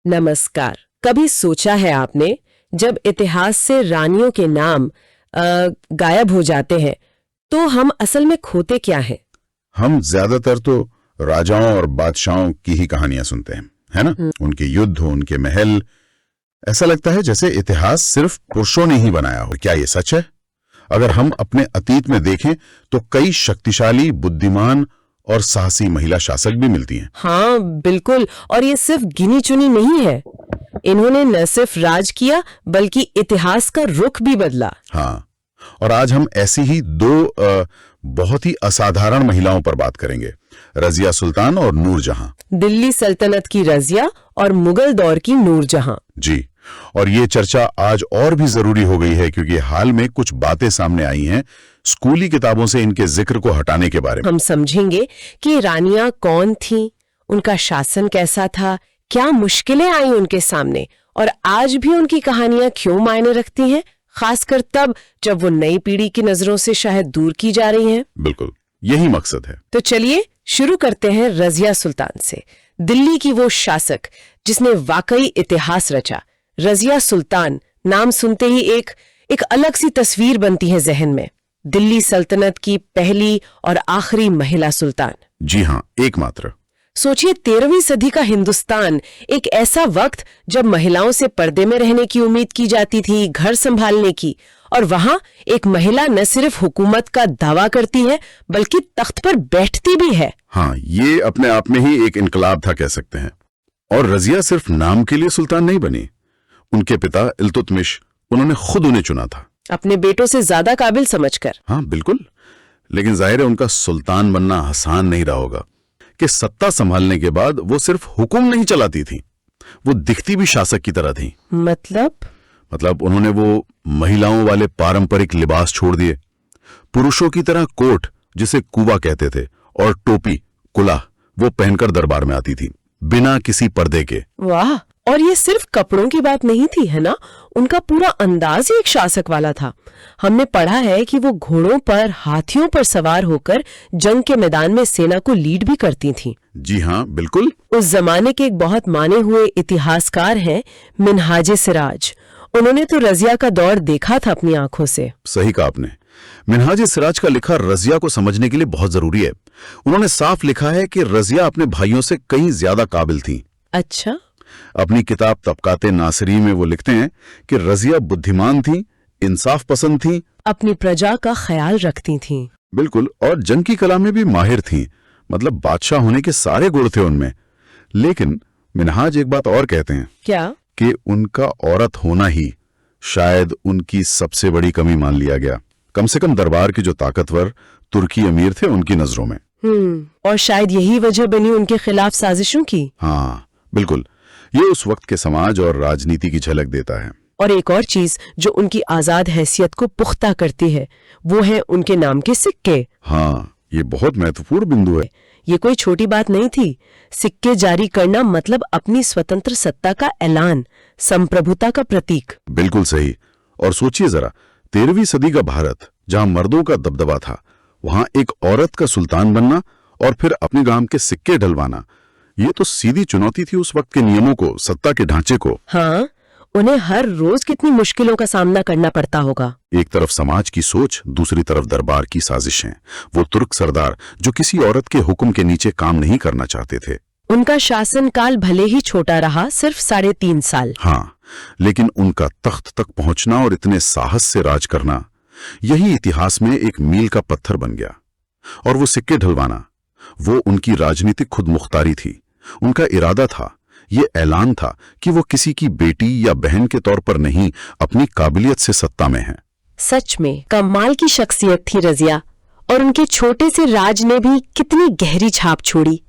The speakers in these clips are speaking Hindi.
नमस्कार। कभी सोचा है आपने, जब इतिहास से रानियों के नाम गायब हो जाते हैं तो हम असल में खोते क्या हैं? हम ज्यादातर तो राजाओं और बादशाहों की ही कहानियां सुनते हैं, है ना? उनके युद्ध, उनके महल। ऐसा लगता है जैसे इतिहास सिर्फ पुरुषों ने ही बनाया हो। क्या ये सच है? अगर हम अपने अतीत में देखें तो कई शक्तिशाली, बुद्धिमान और साहसी महिला शासक भी मिलती हैं। हाँ बिल्कुल, और ये सिर्फ गिनी चुनी नहीं है। इन्होंने न सिर्फ राज किया बल्कि इतिहास का रुख भी बदला। हाँ, और आज हम ऐसी ही दो बहुत ही असाधारण महिलाओं पर बात करेंगे, रजिया सुल्तान और नूरजहां। दिल्ली सल्तनत की रजिया और मुगल दौर की नूरजहां। जी, और ये चर्चा आज और भी जरूरी हो गई है क्योंकि हाल में कुछ बातें सामने आई हैं स्कूली किताबों से इनके जिक्र को हटाने के बारे में। हम समझेंगे कि रानियां कौन थीं, उनका शासन कैसा था, क्या मुश्किलें आई उनके सामने, और आज भी उनकी कहानियां क्यों मायने रखती हैं, खासकर तब जब वो नई पीढ़ी की नजरों से शायद दूर की जा रही हैं। बिल्कुल, यही मकसद है। तो चलिए शुरू करते हैं रजिया सुल्तान से, दिल्ली की वो शासक जिसने वाकई इतिहास रचा। रजिया सुल्तान नाम सुनते ही एक अलग सी तस्वीर बनती है जहन में। दिल्ली सल्तनत की पहली और आखिरी महिला सुल्तान। जी हाँ, एकमात्र। सोचिए, 13वीं सदी का हिंदुस्तान, एक ऐसा वक्त जब महिलाओं से पर्दे में रहने की उम्मीद की जाती थी, घर संभालने की, और वहां एक महिला न सिर्फ हुकूमत का दावा करती है बल्कि तख्त पर बैठती भी है। हाँ, ये अपने आप में ही एक इनकलाब था, कह सकते हैं। और रजिया सिर्फ नाम के लिए सुल्तान नहीं बनी। उनके पिता इल्तुतमिश, उन्होंने खुद उन्हें चुना था, अपने बेटों से ज्यादा काबिल समझकर। हाँ बिल्कुल, लेकिन जाहिर है उनका सुल्तान बनना आसान नहीं रहा होगा कि सत्ता संभालने के बाद वो सिर्फ हुक्म नहीं चलाती थी, वो दिखती भी शासक की तरह थी। मतलब उन्होंने वो महिलाओं वाले पारंपरिक लिबास छोड़ दिए, पुरुषों की तरह कोट, जिसे कुवा कहते थे, और टोपी, कुला, वो पहनकर दरबार में आती थी बिना किसी पर्दे के। वाह! और ये सिर्फ कपड़ों की बात नहीं थी, है ना? उनका पूरा अंदाज ही एक शासक वाला था। हमने पढ़ा है कि वो घोड़ों पर, हाथियों पर सवार होकर जंग के मैदान में सेना को लीड भी करती थीं। जी हाँ, बिल्कुल। उस जमाने के एक बहुत माने हुए इतिहासकार हैं मिन्हाज सिराज। उन्होंने तो रजिया का दौर देखा था अपनी आंखों से। सही कहा आपने। मिन्हाज सिराज का लिखा रजिया को समझने के लिए बहुत जरूरी है। उन्होंने साफ लिखा है कि रजिया अपने भाइयों से कहीं ज्यादा काबिल थी। अच्छा? अपनी किताब तबकाते नासिरी में वो लिखते हैं कि रजिया बुद्धिमान थी, इंसाफ पसंद थी, अपनी प्रजा का ख्याल रखती थीं। बिल्कुल, और जंग की कला में भी माहिर थी। मतलब बादशाह होने के सारे गुण थे उनमें। लेकिन मिन्हाज एक बात और कहते हैं। क्या? कि उनका औरत होना ही शायद उनकी सबसे बड़ी कमी मान लिया गया, कम से कम दरबार के जो ताकतवर तुर्की अमीर थे उनकी नजरों में। और शायद यही वजह बनी उनके खिलाफ साजिशों की। हाँ बिल्कुल, ये उस वक्त के समाज और राजनीति की झलक देता है। और एक और चीज जो उनकी आजाद हैसियत को पुख्ता करती है, वो है उनके नाम के सिक्के। हाँ, ये बहुत महत्वपूर्ण बिंदु है। ये कोई छोटी बात नहीं थी। सिक्के जारी करना मतलब अपनी स्वतंत्र सत्ता का ऐलान, संप्रभुता का प्रतीक। बिल्कुल सही। और सोचिए जरा, 13वीं सदी का भारत, जहां मर्दों का दबदबा था, वहां एक औरत का सुल्तान बनना और फिर अपने गांव के सिक्के ढलवाना, ये तो सीधी चुनौती थी उस वक्त के नियमों को, सत्ता के ढांचे को। हाँ, उन्हें हर रोज कितनी मुश्किलों का सामना करना पड़ता होगा। एक तरफ समाज की सोच, दूसरी तरफ दरबार की साजिशें, वो तुर्क सरदार जो किसी औरत के हुक्म के नीचे काम नहीं करना चाहते थे। उनका शासन काल भले ही छोटा रहा, सिर्फ 3.5 साल। हाँ, लेकिन उनका तख्त तक पहुंचना और इतने साहस से राज करना, यही इतिहास में एक मील का पत्थर बन गया। और वो सिक्के ढलवाना, वो उनकी राजनीतिक खुदमुख्तारी थी, उनका इरादा था, ये ऐलान था कि वो किसी की बेटी या बहन के तौर पर नहीं, अपनी काबिलियत से सत्ता में है। सच में कमाल की शख्सियत थी रजिया, और उनके छोटे से राज ने भी कितनी गहरी छाप छोड़ी।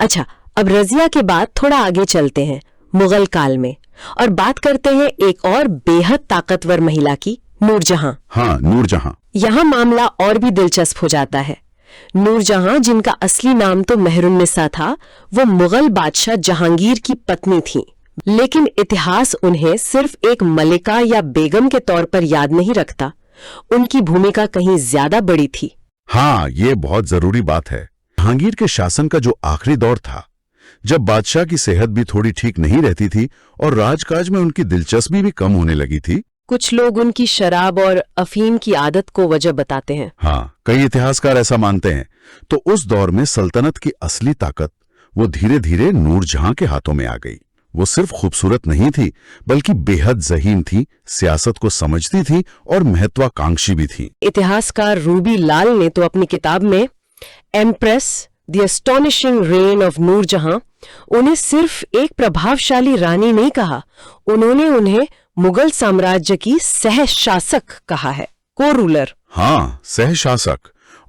अच्छा, अब रजिया के बाद थोड़ा आगे चलते हैं, मुगल काल में, और बात करते हैं एक और बेहद ताकतवर महिला की, नूरजहां। हाँ, नूरजहां। यहाँ मामला और भी दिलचस्प हो जाता है। नूरजहां, जिनका असली नाम तो मेहरुन्निसा था, वो मुगल बादशाह जहांगीर की पत्नी थी। लेकिन इतिहास उन्हें सिर्फ एक मलिका या बेगम के तौर पर याद नहीं रखता। उनकी भूमिका कहीं ज्यादा बड़ी थी। हाँ, ये बहुत जरूरी बात है। जहांगीर के शासन का जो आखिरी दौर था, जब बादशाह की सेहत भी थोड़ी ठीक नहीं रहती थी और राजकाज में उनकी दिलचस्पी भी कम होने लगी थी। कुछ लोग उनकी शराब और अफीम की आदत को वजह बताते हैं। हाँ, कई इतिहासकार ऐसा मानते हैं। तो उस दौर में सल्तनत की असली ताकत वो धीरे धीरे नूरजहां के हाथों में आ गई। वो सिर्फ खूबसूरत नहीं थी, बल्कि बेहद ज़हीन थी, सियासत को समझती थी और महत्वाकांक्षी भी थी। इतिहासकार रूबी लाल ने तो अपनी किताब में empress the astonishing reign of Nurjahan उन्हें सिर्फ एक प्रभावशाली रानी नहीं कहा, उन्होंने उन्हें मुगल साम्राज्य की सह शासक कहा है, को रूलर। हाँ, सह शासक।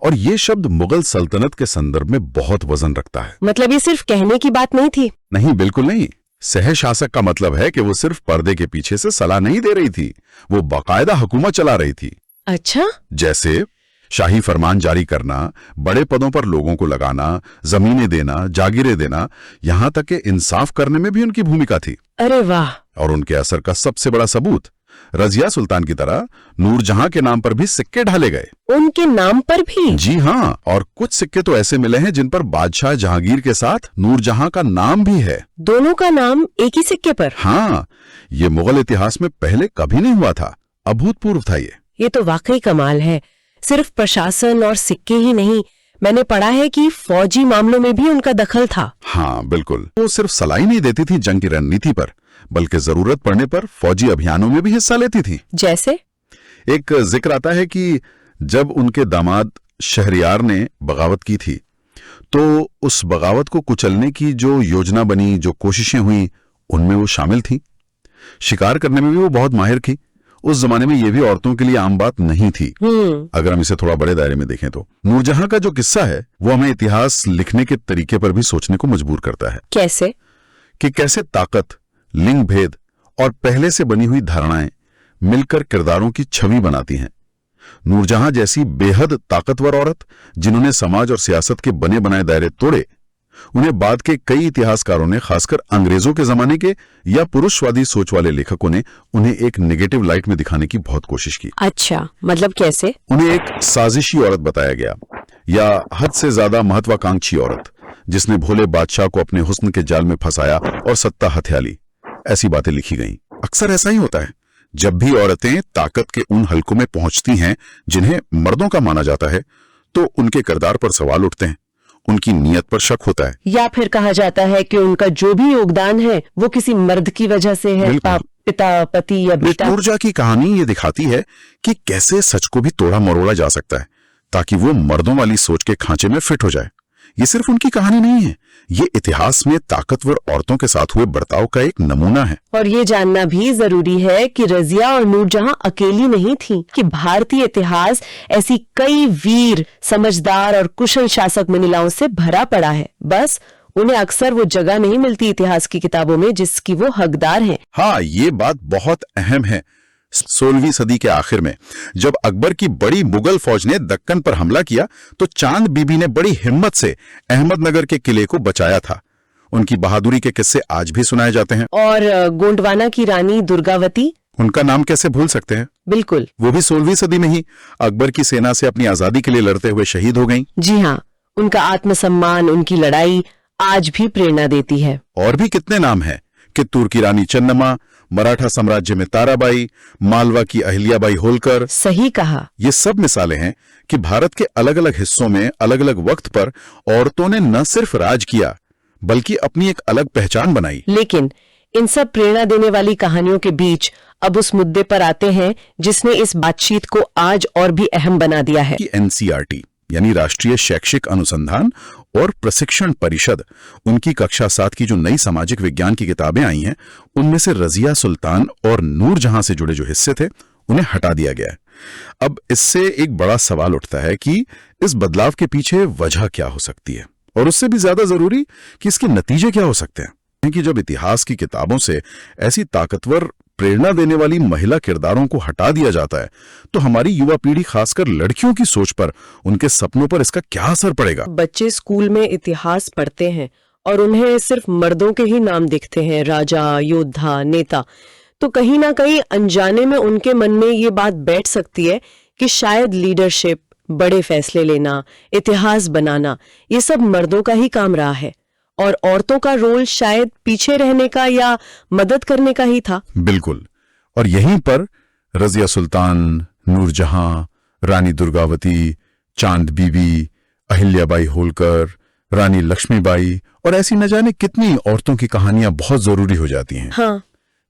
और ये शब्द मुगल सल्तनत के संदर्भ में बहुत वजन रखता है। मतलब ये सिर्फ कहने की बात नहीं थी? नहीं, बिल्कुल नहीं। सह शासक का मतलब है कि वो सिर्फ पर्दे के पीछे से सलाह नहीं दे रही थी, वो बाकायदा हुकूमत चला रही थी। अच्छा? जैसे शाही फरमान जारी करना, बड़े पदों पर लोगों को लगाना, जमीनें देना, जागीरें देना, यहां तक कि इंसाफ करने में भी उनकी भूमिका थी। अरे वाह! और उनके असर का सबसे बड़ा सबूत, रजिया सुल्तान की तरह नूरजहां के नाम पर भी सिक्के ढाले गए। उनके नाम पर भी? जी हाँ, और कुछ सिक्के तो ऐसे मिले हैं जिन पर बादशाह जहांगीर के साथ नूरजहां का नाम भी है। दोनों का नाम एक ही सिक्के पर? हाँ, ये मुगल इतिहास में पहले कभी नहीं हुआ था, अभूतपूर्व था ये तो वाकई कमाल है। सिर्फ प्रशासन और सिक्के ही नहीं, मैंने पढ़ा है कि फौजी मामलों में भी उनका दखल था। हाँ बिल्कुल, वो सिर्फ सलाह नहीं देती थी जंग की रणनीति पर, बल्कि जरूरत पड़ने पर फौजी अभियानों में भी हिस्सा लेती थी। जैसे? एक जिक्र आता है कि जब उनके दामाद शहरयार ने बगावत की थी, तो उस बगावत को कुचलने की जो योजना बनी, जो कोशिशें हुई, उनमें वो शामिल थी। शिकार करने में भी वो बहुत माहिर थी। उस जमाने में ये भी औरतों के लिए आम बात नहीं थी, अगर हम इसे थोड़ा बड़े दायरे में देखें तो। नूरजहां का जो किस्सा है वो हमें इतिहास लिखने के तरीके पर भी सोचने को मजबूर करता है। कैसे? कि कैसे ताकत, लिंग भेद और पहले से बनी हुई धारणाएं मिलकर किरदारों की छवि बनाती हैं। नूरजहां जैसी बेहद ताकतवर औरत, जिन्होंने समाज और सियासत के बने बनाए दायरे तोड़े, उन्हें बाद के कई इतिहासकारों ने, खासकर अंग्रेजों के जमाने के या पुरुषवादी सोच वाले लेखकों ने, उन्हें एक नेगेटिव लाइट में दिखाने की बहुत कोशिश की। अच्छा, मतलब कैसे? उन्हें एक साजिशी औरत बताया गया, या हद से ज्यादा महत्वाकांक्षी औरत, जिसने भोले बादशाह को अपने हुस्न के जाल में फंसाया और सत्ता हथिया ली। ऐसी बातें लिखी गईं। अक्सर ऐसा ही होता है, जब भी औरतें ताकत के उन हलकों में पहुंचती हैं जिन्हें मर्दों का माना जाता है, तो उनके किरदार पर सवाल उठते हैं, उनकी नीयत पर शक होता है। या फिर कहा जाता है कि उनका जो भी योगदान है वो किसी मर्द की वजह से है, पिता, पति या बेटा। नूरजहां की कहानी ये दिखाती है कि कैसे सच को भी तोड़ा मरोड़ा जा सकता है, ताकि वो मर्दों वाली सोच के खांचे में फिट हो जाए। ये सिर्फ उनकी कहानी नहीं है, ये इतिहास में ताकतवर औरतों के साथ हुए बर्ताव का एक नमूना है। और ये जानना भी जरूरी है कि रजिया और नूरजहां अकेली नहीं थी, कि भारतीय इतिहास ऐसी कई वीर, समझदार और कुशल शासक महिलाओं से भरा पड़ा है। बस उन्हें अक्सर वो जगह नहीं मिलती इतिहास की किताबों में जिसकी वो हकदार हैं। हाँ, ये बात बहुत अहम है। 16वीं सदी के आखिर में जब अकबर की बड़ी मुगल फौज ने दक्कन पर हमला किया, तो चांद बीबी ने बड़ी हिम्मत से अहमदनगर के किले को बचाया था। उनकी बहादुरी के किस्से आज भी सुनाए जाते हैं। और गोंडवाना की रानी दुर्गावती, उनका नाम कैसे भूल सकते हैं? बिल्कुल, वो भी 16वीं सदी में ही अकबर की सेना से अपनी आजादी के लिए लड़ते हुए शहीद हो गईं। जी हाँ, उनका आत्मसम्मान, उनकी लड़ाई आज भी प्रेरणा देती है। और भी कितने नाम हैं, कित्तूर की रानी चन्नम्मा, मराठा साम्राज्य में ताराबाई, मालवा की अहिल्याबाई होलकर। सही कहा। ये सब मिसालें हैं कि भारत के अलग अलग हिस्सों में अलग अलग वक्त पर औरतों ने न सिर्फ राज किया, बल्कि अपनी एक अलग पहचान बनाई। लेकिन इन सब प्रेरणा देने वाली कहानियों के बीच अब उस मुद्दे पर आते हैं जिसने इस बातचीत को आज और भी अहम बना दिया है। कि NCERT यानी राष्ट्रीय शैक्षिक अनुसंधान और प्रशिक्षण परिषद, उनकी कक्षा 7 की जो नई सामाजिक विज्ञान की किताबें आई हैं, उनमें से रजिया सुल्तान और नूरजहां से जुड़े जो हिस्से थे उन्हें हटा दिया गया है। अब इससे एक बड़ा सवाल उठता है कि इस बदलाव के पीछे वजह क्या हो सकती है, और उससे भी ज्यादा जरूरी कि इसके नतीजे क्या हो सकते हैं। कि जब इतिहास की किताबों से ऐसी ताकतवर, प्रेरणा देने वाली महिला किरदारों को हटा दिया जाता है, तो हमारी युवा पीढ़ी, खासकर लड़कियों की सोच पर, उनके सपनों पर इसका क्या असर पड़ेगा? बच्चे स्कूल में इतिहास पढ़ते हैं और उन्हें सिर्फ मर्दों के ही नाम दिखते हैं, राजा, योद्धा, नेता। तो कहीं ना कहीं अनजाने में उनके मन में ये बात बैठ सकती है कि शायद लीडरशिप, बड़े फैसले लेना, इतिहास बनाना, ये सब मर्दों का ही काम रहा है और औरतों का रोल शायद पीछे रहने का या मदद करने का ही था। बिल्कुल। और यहीं पर रजिया सुल्तान, नूरजहां, रानी दुर्गावती, चांद बीबी, अहिल्याबाई होलकर, रानी लक्ष्मीबाई और ऐसी न जाने कितनी औरतों की कहानियां बहुत जरूरी हो जाती हैं। हाँ।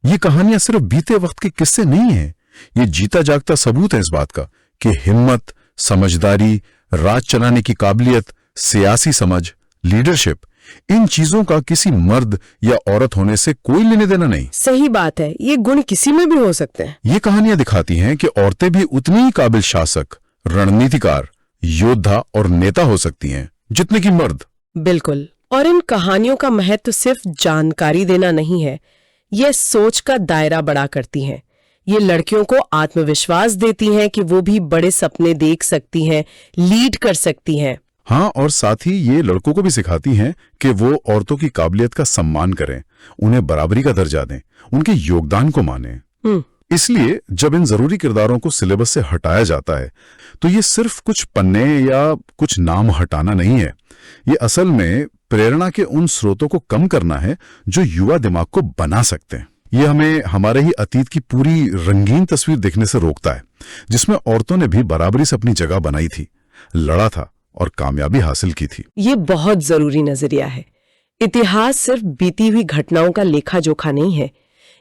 ये कहानियां सिर्फ बीते वक्त के किस्से नहीं है, ये जीता जागता सबूत है इस बात का कि हिम्मत, समझदारी, राज चलाने की काबिलियत, सियासी समझ, लीडरशिप, इन चीजों का किसी मर्द या औरत होने से कोई लेने देना नहीं। सही बात है, ये गुण किसी में भी हो सकते हैं। ये कहानियां दिखाती हैं कि औरतें भी उतनी ही काबिल शासक, रणनीतिकार, योद्धा और नेता हो सकती हैं जितने की मर्द। बिल्कुल। और इन कहानियों का महत्व सिर्फ जानकारी देना नहीं है, ये सोच का दायरा बड़ा करती हैं। ये लड़कियों को आत्मविश्वास देती हैं कि वो भी बड़े सपने देख सकती हैं, लीड कर सकती हैं। हाँ, और साथ ही ये लड़कों को भी सिखाती हैं कि वो औरतों की काबिलियत का सम्मान करें, उन्हें बराबरी का दर्जा दें, उनके योगदान को मानें। इसलिए जब इन जरूरी किरदारों को सिलेबस से हटाया जाता है तो ये सिर्फ कुछ पन्ने या कुछ नाम हटाना नहीं है, ये असल में प्रेरणा के उन स्रोतों को कम करना है जो युवा दिमाग को बना सकते हैं। ये हमें हमारे ही अतीत की पूरी रंगीन तस्वीर देखने से रोकता है, जिसमें औरतों ने भी बराबरी से अपनी जगह बनाई थी, लड़ा था और कामयाबी हासिल की थी। ये बहुत जरूरी नजरिया है। इतिहास सिर्फ बीती हुई घटनाओं का लेखा जोखा नहीं है,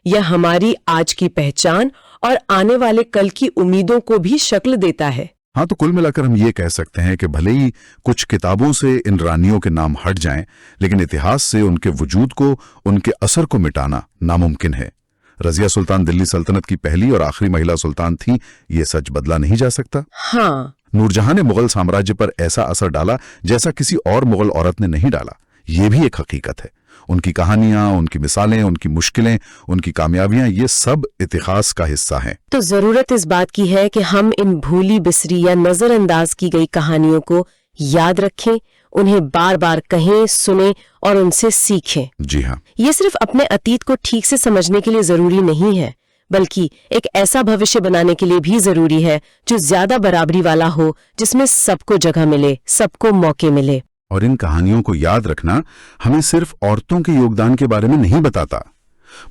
यह हमारी आज की पहचान और आने वाले कल की उम्मीदों को भी शक्ल देता है। हाँ, तो कुल मिलाकर हम ये कह सकते हैं कि भले ही कुछ किताबों से इन रानियों के नाम हट जाएं, लेकिन इतिहास से उनके वजूद को, उनके असर को मिटाना नामुमकिन है। रजिया सुल्तान दिल्ली सल्तनत की पहली और आखिरी महिला सुल्तान थी, ये सच बदला नहीं जा सकता। हाँ। नूरजहां ने मुगल साम्राज्य पर ऐसा असर डाला जैसा किसी और मुगल औरत ने नहीं डाला, ये भी एक हकीकत है। उनकी कहानियां, उनकी मिसालें, उनकी मुश्किलें, उनकी कामयाबियां, ये सब इतिहास का हिस्सा हैं। तो जरूरत इस बात की है कि हम इन भूली बिसरी या नजरअंदाज की गई कहानियों को याद रखें, उन्हें बार बार कहें, सुनें और उनसे सीखें। जी हाँ। ये सिर्फ अपने अतीत को ठीक से समझने के लिए जरूरी नहीं है, बल्कि एक ऐसा भविष्य बनाने के लिए भी जरूरी है जो ज्यादा बराबरी वाला हो, जिसमें सबको जगह मिले, सबको मौके मिले। और इन कहानियों को याद रखना हमें सिर्फ औरतों के योगदान के बारे में नहीं बताता,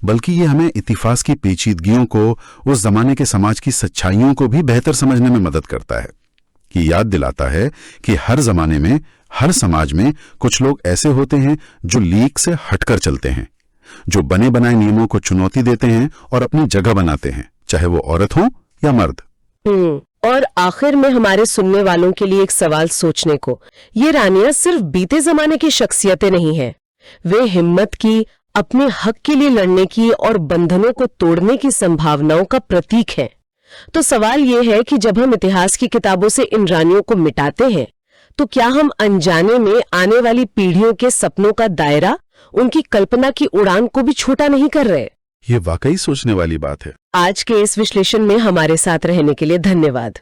बल्कि ये हमें इतिहास की पेचीदगियों को, उस जमाने के समाज की सच्चाइयों को भी बेहतर समझने में मदद करता है। ये याद दिलाता है कि हर जमाने में, हर समाज में कुछ लोग ऐसे होते हैं जो लीक से हटकर चलते हैं, जो बने बनाए नियमों को चुनौती देते हैं और अपनी जगह बनाते हैं, चाहे वो औरत हो या मर्द। और आखिर में हमारे सुनने वालों के लिए एक सवाल सोचने को, ये रानियां सिर्फ बीते जमाने की शख्सियतें नहीं हैं, वे हिम्मत की, अपने हक के लिए लड़ने की और बंधनों को तोड़ने की संभावनाओं का प्रतीक हैं। तो सवाल ये है कि जब हम इतिहास की किताबों से इन रानियों को मिटाते हैं, तो क्या हम अनजाने में आने वाली पीढ़ियों के सपनों का दायरा, उनकी कल्पना की उड़ान को भी छोटा नहीं कर रहे? ये वाकई सोचने वाली बात है। आज के इस विश्लेषण में हमारे साथ रहने के लिए धन्यवाद।